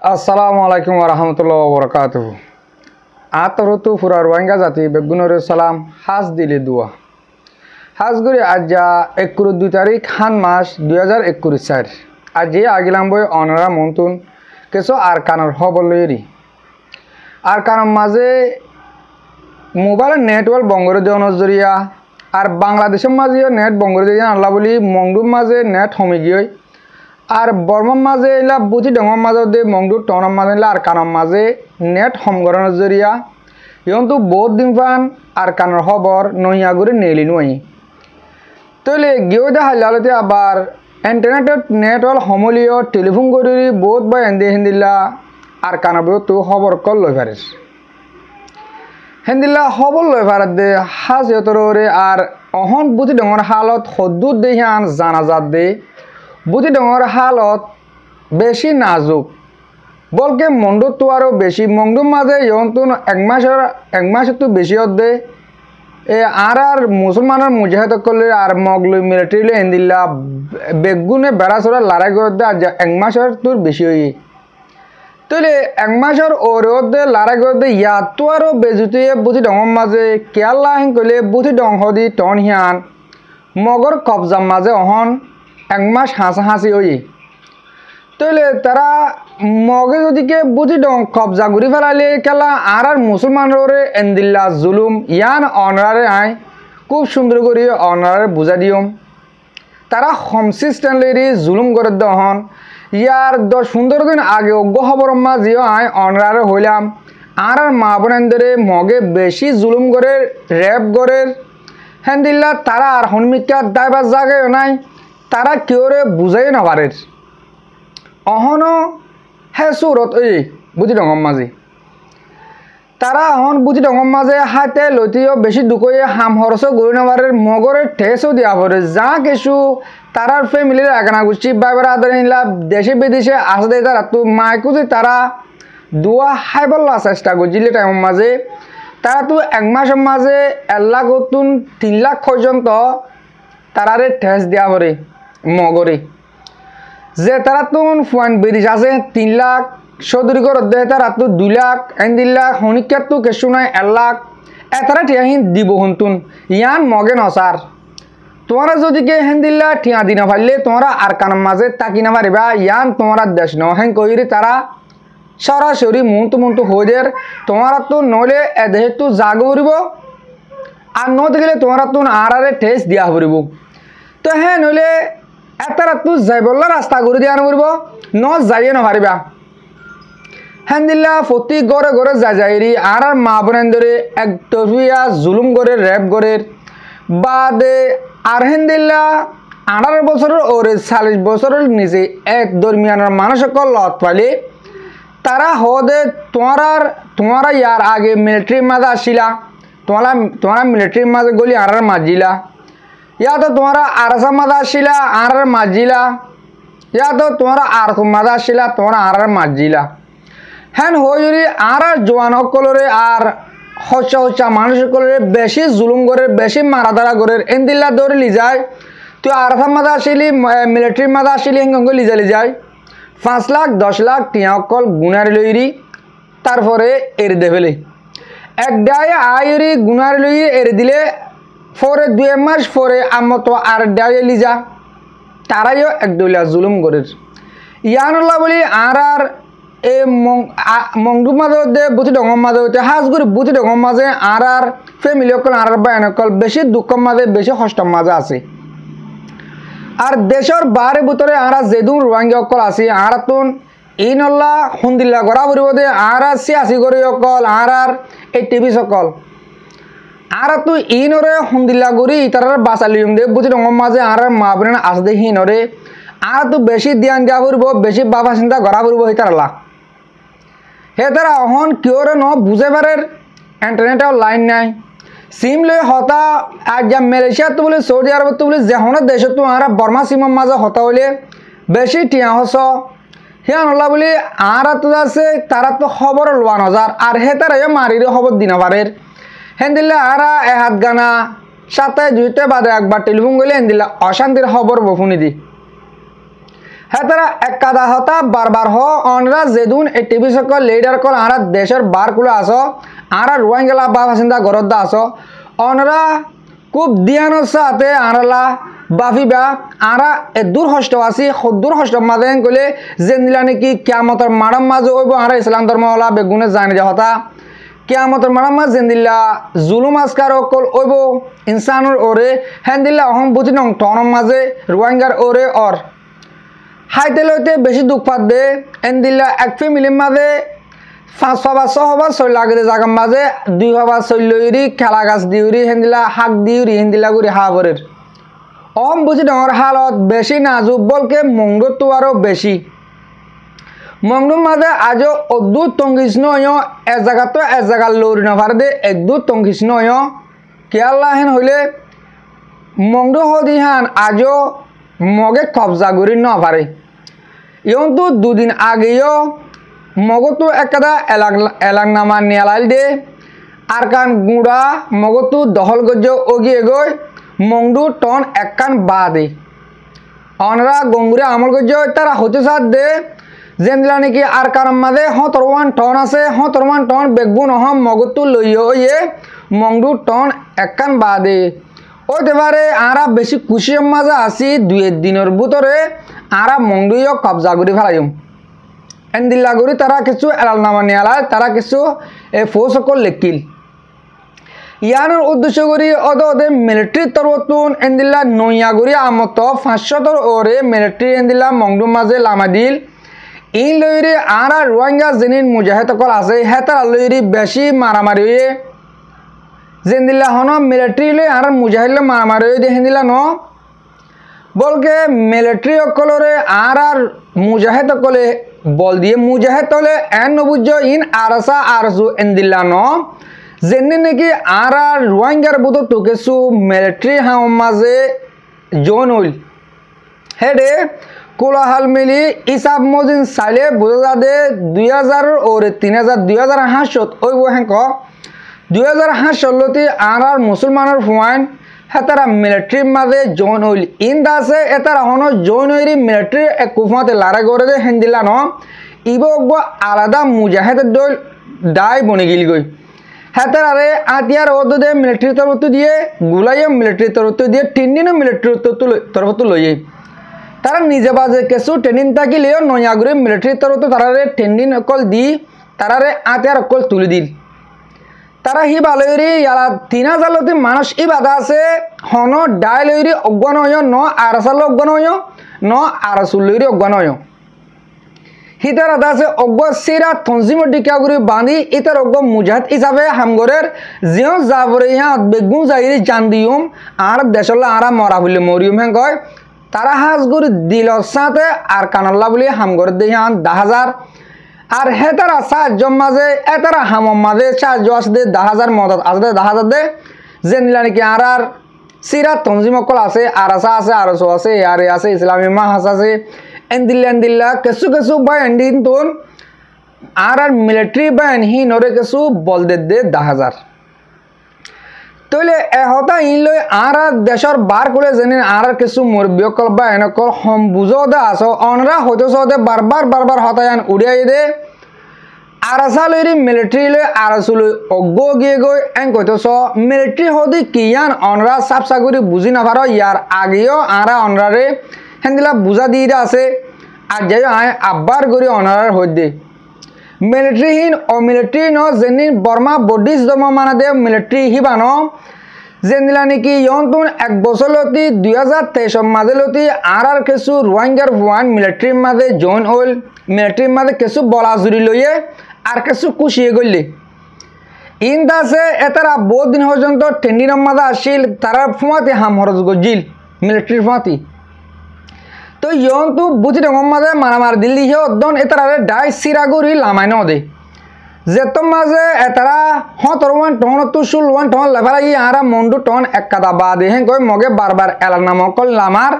Assalamualaikum warahmatullahi wabarakatuh. Atarutu furar wanga jati begunore salam হাজ দিলে দোয়া হাজ গরি আজা 21 তারিখ হান মাস 2021 সাল আজি আগিলাম বই অনরা মন্তুন কেসো আর কানর হবলইরি আর কানর মাঝে মোবাইল নেটওয়ার্ক বঙ্গরে দেওয়ার জরিয়া আর বাংলাদেশের মাঝেও নেট বঙ্গরে দিয়ে আল্লাহ বলি মংডুর মাঝে নেট হমি গিয়ে আর বর্মার মাঝে এলা বুঝি ডঙর মাঝে দে মংডুর টনের মাঝে এলা আর কানর মাঝে নেট হমগরণের জরিয়া ইয়ন্তু বহুত দিন পান আর কানর খবর নইয়া করে নেলি নই তইলে গিয়ে দেখা লালতে আবার ইন্টারনেটের নেটওয়ার্ক হমলিও টেলিফোন করি বহুত বা এন্দে হিন্দিল্লা আর কানর বই তো খবর কল লই পারিস হিন্দিল্লা খবর লই পারাত দে হাজ ইয়তরে আর অহন বুঝি ডঙর হালত সদ্দুর দেহিয়ান জানাজাত দে বুঝি ডঙর হালত বেশি নাজুক বলকে মন্ডুর তো আরও বেশি মংডুর মাঝে ইয়ন্তু এক মাসের তো বেশি দে এ আর মুসলমানের মুজাহিদ করলে আর মগলই মিলিটারি এন্দিল্লা বেগুনে বেড়া চড়া লড়াই করে দে আর এক মাসের তোর বেশি হই তইলে এক মাসের ওর দে লড়াই করে দে ইয়াত তো আরও বেজুতে বুঝি ডঙর মাঝে কেয়াল্লা হেন করলে বুঝি ডং হদি টন হিয়ান মগর কবজার মাঝে অহন এক মাস হাসাহাসি হই তইলে তারা মগে যদিকে বুঝি ডং কবজা ঘুরি ফেলালে কেলা আর মুসলমানরে এন্দিল্লা জুলুম ইয়ান অনরারে আয় খুব সুন্দর করে অনরারে বুঝা দিয়ম তারা কনসিস্টেন্টলি জুলুম করে দহন ইয়ার 10-15 দিন আগে অজ্ঞ খবর মাঝিও আয় অনরারে হইলাম আর মা বোনেন্দরে মগে বেশি জুলুম করে রেপ করে হেন্দিল্লা তারা আর হনমিকা দায়বার জায়গায় নাই তারা কেউরে বুঝাই না পারে অহনো হে সুরত এই বুঝি ডঙর মাঝে তারা অহন বুঝি ডঙর মাঝে হাতে লইতেও বেশি দুকয়ে হাম হরস গড়ি নাবারের মগরের ঠেসও দিয়া পড়ে যা কিছু তারার ফ্যামিলির আগানা গুছি বাইবার আদার নিলা দেশে বিদেশে আসে দেয় তারা তো মাইকুজি তারা দুয়া হাইবল্লা চেষ্টা করছিলে টাইমের মাঝে তারা তো এক মাসের মাঝে 1 লাখ 3 লাখ পর্যন্ত তারারে ঠেস দিয়া পড়ে মগরে যে তারা তো ফুয়ান বেরিস আছে 3 লাখ সদরি করে দেয় তারা তো 2 লাখ 1 লাখ হনিকার তো কেসু নাই 1 লাখ এতারা টিয়াহিন দিব হন্তুন ইয়ান মগে নসার তোমরা যদি কে হেন্দিল্লা টিয়া দিনা পারলে তোমরা আর কানের মাঝে তাকি না পারিবা ইয়ান তোমরা দেশ নহেন কইরে তারা সরাসরি মুন্তু হইদের তোমরা তো নলে এদেহে তো জাগ হরিব আর নতে গেলে তোমরা তো আরে ঠেস দিয়া হরিব তো হ্যাঁ নলে এতারা তো যাইবল্লা রাস্তা করে দিয়া নকরিব ন যাইয়ে নপারিবা হেন্দিল্লা প্রতি ঘরে ঘরে যাইরি আর মা বোনেন্দরে এক টফিয়া জুলুম করে রেপ করে বাদে আর হেন্দিল্লা 18 বছরের ওরে 40 বছরের নিচে এক দরমিয়ানের মানুষ সকল লত পাইলে তারা হদে তোমারা ইয়ার আগে মিলিটারির মাঝে আসিলা তোমরা মিলিটারির মাঝে গলি আর মাজিলা या तो तुम्हारा आरसा मादा आशिला आर माजिला या तो तुम्हारा आरस मादा आशिला तुम्हारा आर माजिला हेन होयरी आर जवान कलरे आर हच्चा मानुष कलरे बेशी जुलुम करे बेशी माराधारा करे एंदिल्ला दौड़े ली जाए तो आरसा मादा आशिली मिलिटारी मादा आशिली हेंगंग ली जाए 5 लाख 10 लाख टिया कल गुनार लईरी तारपरे एरि देफेले एक डाय आयरी गुनार लई एरि दिले ফরে 2 মাস পরে আমতো আর ডাইয়ে লিজা তারাইও একদলিয়া জুলুম করে ইয়ানুল্লাহ বলি আর এ মংডু মাঝে দে বুঝি ডঙর মাঝে হইতে হাজগুড়ি বুঝি ডঙর মাঝে আর ফ্যামিলি অকল আর বায়নকল বেশি দুঃখ মাঝে বেশি কষ্ট মাঝে আছে আর দেশের বারে ভিতরে আর যেদুন রোহিঙ্গা অকল আছে আর তুন ইনল্লাহ হুন্দিল্লা করা পড়ব দে আর সিয়াসি করে অকল আর এই টিভি সকল আর তো ইনরে হন্দিল্লা করি তারা বাঁচালিম দে বুঝি ডঙর মাঝে আর মা বোন আস দে হিনরে আর তো বেশি ধ্যান দিয়া পড়ব বেশি বাবা চিন্তা করা পড়ব তারা হে তারা অহন কিওরে ন বুঝে পারে ইন্টারনেটের লাইন নাই সিম লই হতা আর যা মালয়েশিয়া তো বলে সৌদি আরব তো বলে যেহন দেশ তো আর বর্মা সিমের মাঝে হতা হইলে বেশি টিয়া হস হিয়া নলা বলে আর তো আছে তারা তো খবর লওয়া নজার আর হে তারা মারিরে খবর দিনা পারে হেন্দিল্লা আর হাত গানা সাথে 2তে বাদে একবার টেলিফোন গেলে হেন্দিল্লা অশান্তির খবর বফুনি দি হ্যাঁ তারা এক কাদা হতা বারবার হ অনরা যেদুন এই টিভি সকল লিডার কল আরা দেশের বারগুলো আসো আরা রোহিঙ্গা বা বাসিন্দা গরদ্দা আসো অনরা খুব দিয়ানোর সাথে আরালা বাফিবা আরা এ দূর হষ্ট আসি দূর হষ্ট মাঝে গলে জেনদিলা নাকি কিয়ামতের মারাম মাঝে হইব আরা ইসলাম ধর্মওয়ালা বেগুনে জানি যে হতা কিয়ামতের মারাম মাঝ জেনদিল্লা জুলুম আসকার অকল হইব ইনসানুর ওরে হ্যান্দিল্লা অহম বুঝি নং টনম মাঝে রোহিঙ্গার ওরে অর হাইতে লইতে বেশি দুঃখ পাত দে এনদিল্লা এক ফ্যামিলির মাঝে 5 বা 6 বা 6 লাগে জাগার মাঝে 2 বা 6 লইরি খেলা গাছ দিউরি হেন্দিলা হাক দিউরি হেন্দিলা গুরি হাবরের অম বুঝি ডর হালত বেশি নাজুক বলকে মঙ্গল তো আরো বেশি মঙ্গল মাঝে আজও অদ্ভুত তঙ্গিস নয় এ জায়গা তো এ জায়গা লৌরি না পারে দে একদূত তঙ্গিস নয় কেয়াল্লা হেন হইলে মঙ্গল হদিহান আজও মগে কবজা করি ন পারে ইয়ন তো দুদিন আগেও মগতো একটা এলাকনামা নিয়ালাইল দে আর কান গুঁড়া মগতো দহল গজ্জ ওগিয়ে গই মংডু টন একখান বা দে অনরা গঙ্গুরে আমল গজ্জ তারা হতে সাথ দে যেন নাকি আর কারণ মাঝে 17 টন আছে 17 টন বেগুন হম মগতো লইয়ে ইয়ে মংডু টন একখান বা দে ওইতে পারে আরা বেশি খুশির মাঝে আসি 2 দিনের ভিতরে আরা মংডুইও কবজা করে ফেলাইম এনদিল্লা করি তারা কিছু এলালনামা নিয়ালায় তারা কিছু এ ফৌজ সকল লেখিল ইয়ানোর উদ্দেশ্য করি ওদে মিলিটারি তরফতুন এনদিল্লা নইয়া করি আমত 500 ওরে মিলিটারি এনদিল্লা মংডুর মাঝে লামা দিল ইন লইরি আরা রোহিঙ্গা জিনিন মুজাহিদ সকল আছে হেতারা লইরি বেশি মারামারি হয়ে যেদিল্লা হন মিলিটারি লই আর মুজাহিদ মারামারি হয়ে দিয়ে হেন্দিল্লা ন বলকে মিলিটারি সকলরে আর মুজাহিদ সকলে বল দিয়ে মুজাহিদ হলে এন নবুজ ইন আরসা আরসু এনদিল্লা ন যেনে নাকি আর রোহিঙ্গার বুধ তোকেছু মিলিটারি হাম মাঝে জন হইল হেডে কোলাহাল মিলি ইসাব মজিন চাইলে বোঝা দে 2000 ওরে 3000 2005 ওই হেঁক 2005 লতি আর মুসলমানের ফুয়াইন হেতারা মিলিটারি মাঝে জয়েন হইল ইন দাসে এতারা হন জয়েন হইরি মিলিটারি এক কুফাতে লারা করে দে হেন্দিলা ন ইব আলাদা মুজাহিদের দল দায় বনে গিল গই হেতারে আতিয়ার ওদ দে মিলিটারি তরফ দিয়ে গুলাইয়ে মিলিটারি তরফ দিয়ে 3 দিন মিলিটারি তরফ লইয়ে তারা নিজে বাজে কিছু ট্রেনিং থাকিলেও নয়াগুড়ি মিলিটারি তরফ তারারে ট্রেনিং অকল দি তারারে আতিয়ার অকল তুলে দিল তারা হি বালয়রি ইয়ালা 3000 লতি মানুষ ই বাধা আছে হন ডাই লইরি অজ্ঞান হয় ন আরসাল অজ্ঞান হয় ন আরসুল লইরি অজ্ঞান হয় হিতার আদা আছে অজ্ঞ সিরা তঞ্জিম ডিকাগুড়ি বাঁধি ইতার অজ্ঞ মুজাহিদ হিসাবে হামগরের জিও যাবরে ইহা বেগুন যাইরি জান দিউম আর দেশলে আরা মরা বলে মরিউম হ্যাঁ কয় তারা হাজ গুড়ি দিল সাথে আর কানল্লা বলে হামগরের দিহান 10,000 আর হেতারা সাহায্য মাঝে এতারা হামম মাঝে সাহায্য আসতে 10,000 মদত আসতে 10,000 দে যেনিলা নাকি আর সিরা তঞ্জিম অকল আছে আরসা আছে আরসো আছে আরে আছে ইসলামী মাহাস আছে এন্দিল্লা কিছু বা এন্ডিন তোন আর মিলিটারি বাহিনী হি নরে কিছু বল দে 10,000 তইলে এহতা ইন লই আর দেশর বার করে জেনে আর কিছু মুরব্বী অকল বা এনেকল হম বুঝো দা আছো অনরা হইতো সদে বারবার হতায়ান উড়িয়াই দে আরসা লইরি মিলিটারি লই আরসু লই অজ্ঞ গিয়ে গই এন কইতো মিলিটারি হদি কিয়ান অনরা সাপসাগুরি বুঝি না পারো ইয়ার আগেও আরা অনরারে হেন্দিলা বুঝা দিয়ে আছে আর যাই আয় আব্বার গরি অনারার হইদে মিলিটারিহীন ও মিলিটারি ন যেদিন বর্মা বডিস দম মানে দে মিলিটারি হিবানো যেদিলা নাকি ইয়ন্তুন 1 বছর লতি 2023 মাঝে লতি আর কিছু রোহিঙ্গার ভুয়ান মিলিটারির মাঝে জয়েন হইল মিলিটারির মাঝে কিছু বলা জুড়ি লইয়ে আর কিছু কুশিয়ে গইলে ইন দাসে এতারা বহুত দিন পর্যন্ত টেন্ডিনের মাঝে আসিল তারা ফুয়াতে হাম হরজ গজিল মিলিটারির ফুয়াতি তো ইয়ন তো বুঝি ডঙর মাঝে মারামার দিল দিয়ে অদন এতারে ডাই সিরাগুড়ি লামাই ন দে যেত মাঝে এতারা 17 টন তো 16 টন লেফারাই আরা মন্ডু টন এক কাদা বা দে হেন কই মগে বারবার এলার নাম কল লামার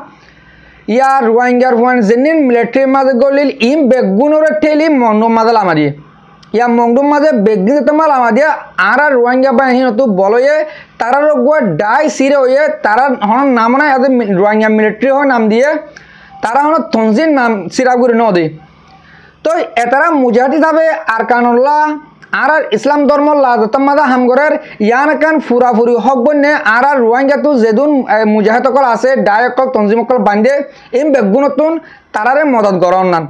ইয়ার রোহিঙ্গার ফুয়ান জেনিন মিলিটারি মাঝে গলিল ইম বেগুনরে ঠেলি মন্ডু মাঝে লামা দিয়ে ইয়া মন্ডু মাঝে বেগিন তোমা লামা দিয়ে আর রোহিঙ্গা বাহিনী তো বলয়ে তারা রগুয়া ডাই সিরে হয়ে তারা হন নাম না রোহিঙ্গা মিলিটারি হয় নাম দিয়ে তারা হলো তনজিন নাম সিরাগুড়ি নদী তো এতারা মুজাহিদ হিসাবে আরকানুল্লাহ আর ইসলাম ধর্ম লাদতমাদা হামগরের ইয়ান কান ফুরাফুরি হক বন্যে আর রোহিঙ্গা তো যেদুন মুজাহিদ সকল আছে ডায়কল তনজিম সকল বান্ধে এই বেগুনতুন তারারে মদত গরণ নান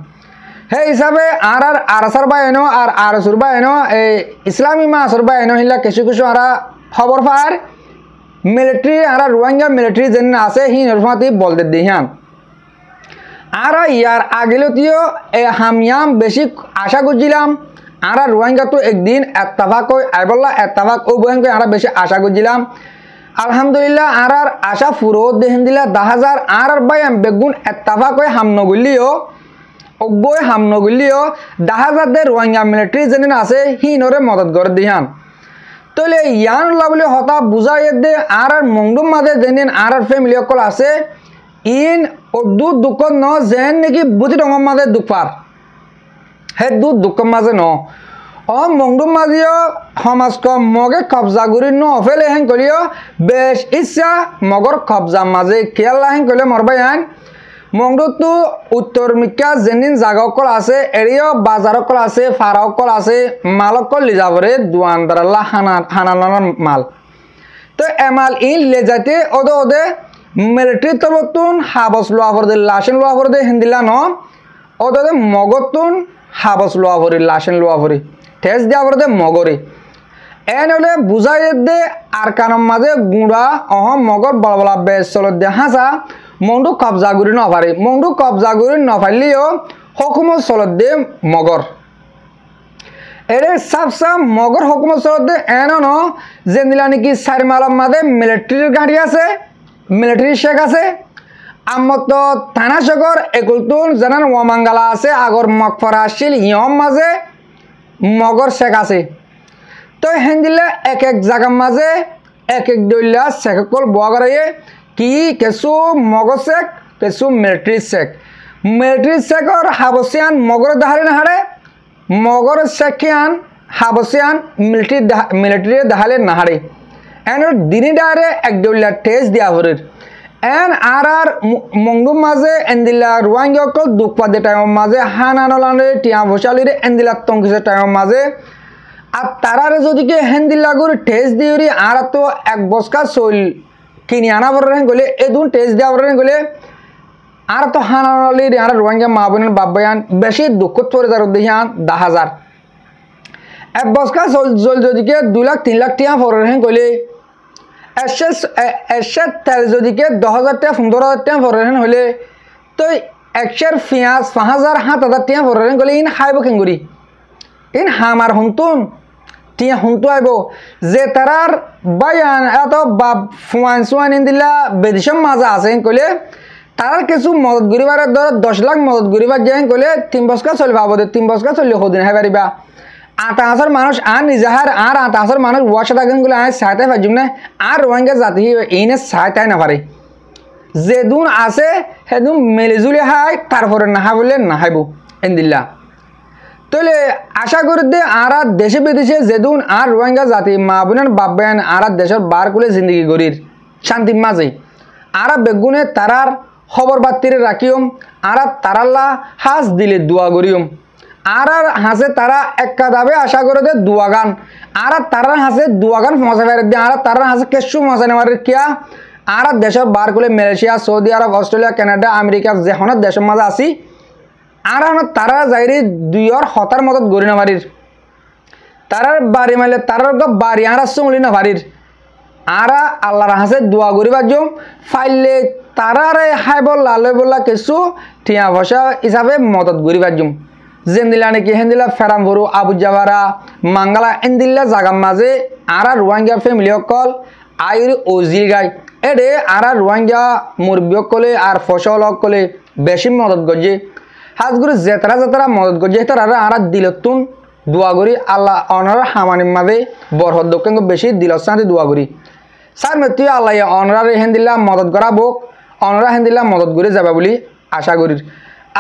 সেই হিসাবে আর আরসার বা এনো আর আরসুর বা এনো এই ইসলামী মাসর বা এনো হিলা কিছু কিছু আর খবর পার মিলিটারি আর রোহিঙ্গা মিলিটারি যেন আছে হি নরফাতি বলতে দিহান আর ইয়ার আগেলতিও এই হামিয়াম বেশি আশা করছিলাম আর রোহিঙ্গা তো একদিন এত্তাফাক আইবল্লা এত্তাফাক ও বহেঙ্গে আর বেশি আশা করছিলাম আলহামদুলিল্লাহ আর আশা ফুরো দেহেন দিলা 10,000 আর বাইম বেগুন এত্তাফাক হাম নগলিও অব্বই হাম নগলিও 10,000 দে রোহিঙ্গা মিলিটারি যেন আছে হি নরে মদত করে দিহান তাহলে ইয়ান বলে হতা বুঝাই দে আর মংডুম মাঝে যেন আর ফ্যামিলি সকল আছে ইন অদু দুঃখ ন যেন নাকি বুঝি ডঙর মাঝে দুপার হে দুঃখ মাঝে ন মংডুম মাঝিও সমাজক মগে কবজা গুড়ি ন ফেলে হেন কলিও বেশ ইচ্ছা মগর কবজা মাঝে খেয়াল্লা হেন কলে মরবাই আন মংডুতো উত্তর মিকা যেদিন জাগকল আছে এরিও বাজারকল আছে ফারাকল আছে মালকল লিজাবরে দোয়ানদারাল্লা হানানার মাল তো এমাল ইন লে যাইতে ওদে ওদে মিলিটারি তরফতুন হাবস লোয়া ফর দে লাশেন লোয়া ফর দে হিন্দিলা ন ওদে মগতুন হাবস লোয়া ফরি লাশেন লোয়া ফরি ঠেস দিয়া ফর দে মগরে এন হলে বুঝাই দে আর কানম মাঝে গুঁড়া মগর বলা বলা বেশ চলত দে হাসা মংডু কবজা গুড়ি নফারে মংডু কবজা গুড়ি নফারলিও হকুমত চলত দে মগর এরে সাফ সাফ মগর হকুমত চলত দে এন ন যেদিলা নাকি 4 মাইল মাঝে মিলিটারির গাড়ি আছে মিলিটারি শেখ আছে আমার তো থানা শেখর একুলতুন জানান ওয়ামাঙ্গালা আছে আগর মকফরা আসছিল ইয়ম মাঝে মগর শেখ আছে তো হেন দিলে এক এক জায়গার মাঝে এক এক দলিয়া শেখকল বোয়া করাইয়ে কি কিছু মগর শেখ কিছু মিলিটারি শেখর হাবসিয়ান মগর দাহারে নাহারে মগর শেখিয়ান হাবসিয়ান মিলিটারি দাহালে নাহারে এন দিনী ডারে এক দলিয়া টেস্ট দিয়া হরের এন আর মংডুম মাঝে এন্দিলা রোহিঙ্গা দুঃখ পাদে টাইমের মাঝে হানানলানে টিয়া বসালিরে এন্দিলা তংকিসের টাইমের মাঝে আর তারারে যদি কে হেন্দিল্লা করে টেস্ট দিয়ে আর তো এক বস্কা চল কিনি আনা বরেন গলে এদুন টেস্ট দেওয়া বরেন গলে আর তো হানানলি আর রোহিঙ্গা মা বোনের বাবায়ান বেশি দুঃখ পড়ে যার দেখান 10,000 এক বস্কা চল যদি কে 2 লাখ 3 লাখ টিয়া ফরেন গলে এসে তেল যদি কে 10,000 টাকা 15,000 টাকা ফরেন হলে তো একশের পেঁয়াজ 5,000 7,000 টাকা ফরেন গলে ইন খাইব কেঙ্গুরি ইন হামার হুনতুন টিয়া হুনতু আইব যে তারার বায়ান এত বাপ ফুয়ান সুয়ান দিলা বেদিসম মাজা আছে কইলে তারার কিছু মদত গরিবার ধর 10 লাখ মদত গরিবার যেন কইলে 3 বছর চল পাবো 3 বছর চললে হদিন হাই পারিবা 8,000 মানুষ আর নিজাহার আর 8,000 মানুষ ওয়াশা থাকেন গুলো আয় সাইতে পারজুম না আর রোহিঙ্গা জাতি এইনে সাইতাই না পারে যেদুন আছে সেদুন মেলিজুলি হাই তারপরে নাহা বলে নাহাইব এন্দিল্লা তাহলে আশা করি দে আর দেশে বিদেশে যেদুন আর রোহিঙ্গা জাতি মা বোনের বাবায়ন আর দেশের বার কুলে জিন্দগি গরির শান্তি মাঝে আর বেগুনে তারার খবর বাতিরে রাখিম আর তারাল্লা হাস দিলে দোয়া করিম আর হাসে তারা একা দাবে আশা করে দে দোয়া গান আর তারার হাসে দোয়া গান মজা ফেরে দিয়ে আর তারার হাসে কেসু মজা নেওয়ার কিয়া আর দেশের বার কুলে মালয়েশিয়া সৌদি আরব অস্ট্রেলিয়া কানাডা আমেরিকা যেখানে দেশের মাঝে আসি আর তারা যাইরে 2 হতার মদত গড়ি না পারির তারার বাড়ি মাইলে তারার বাড়ি আর চলি না পারির আর আল্লাহর হাসে দোয়া করিবার জম ফাইলে তারারে হাই বললা লই বললা কিছু টিয়া পয়সা হিসাবে মদত করিবার জম যেন দিলা নাকি হেন দিলা ফেরামপুর আবুজাবারা মাঙ্গালা এন দিল্লা জাগার মাঝে আর রোহিঙ্গা ফ্যামিলি সকল আইর ওজির গাই এডে আর রোহিঙ্গা মুরব্বী সকলে আর ফসল সকলে বেশি মদত গজে হাজগুরু জেতরা জেতরা মদত গজে তারা আর দিলতুন দোয়া করি আল্লাহ অনার হামানির মাঝে বরহদ দক্ষিণ বেশি দিলসান্তি দোয়া করি স্যার মেতি আল্লাহ অনরার হেন দিলা মদত করা বোক অনরা হেন দিলা মদত করে যাবা বলি আশা করি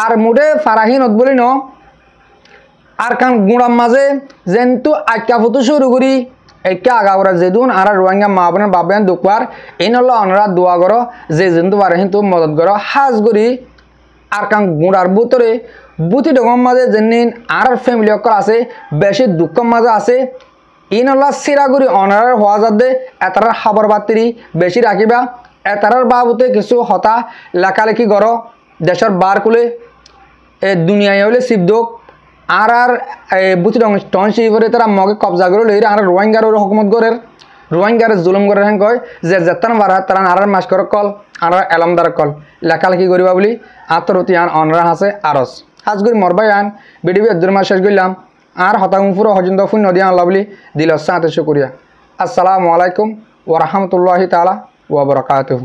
আর মুঠে ফারাহি নত বলি ন আর কান গুঁড়ার মাঝে যেন্তু আক্কা ফুটু শুরু করি একা আগাওরা যেদুন আর রোহিঙ্গা মা বোনের বাবান দুপার এই নল অনরা দোয়া করো যে যেন্তু পারে কিন্তু মদত করো হাজ করি আর কাং গুড়ার ভিতরে বুতি ডঙর মাঝে যেদিন আর ফ্যামিলি অকল আছে বেশি দুঃখের মাঝে আছে ইনল্লা সিরাগুড়ি অনার হওয়া যাতে এতার খাবার বাতিরি বেশি রাখিবা এতার বাবুতে কিছু হতা লেখালেখি কর দেশের বার কুলে দুনিয়ায় হলে শিবদোক আর বুতি ডং টাউনশিপরে তারা মগে কবজা করে লই আর রোহিঙ্গার হকুমত গরের রোহিঙ্গার জুলুম করে হ্যাঁ কয় যে যেতান বারা তারা আর মাস করে কল আর এলামদার কল লেখালেখি করিবা বলি আত্মরতি আন অনরা আছে আরস হাজ করি মরবাই আন বিডিবি একজন মাস শেষ করলাম আর হতাংপুর হজন্ত ফুন নদী আল্লাহ বলি দিল সাথে শুক্রিয়া আসসালামু আলাইকুম ওরহমতুল্লাহি তাআলা ওয়া বারাকাতুহু।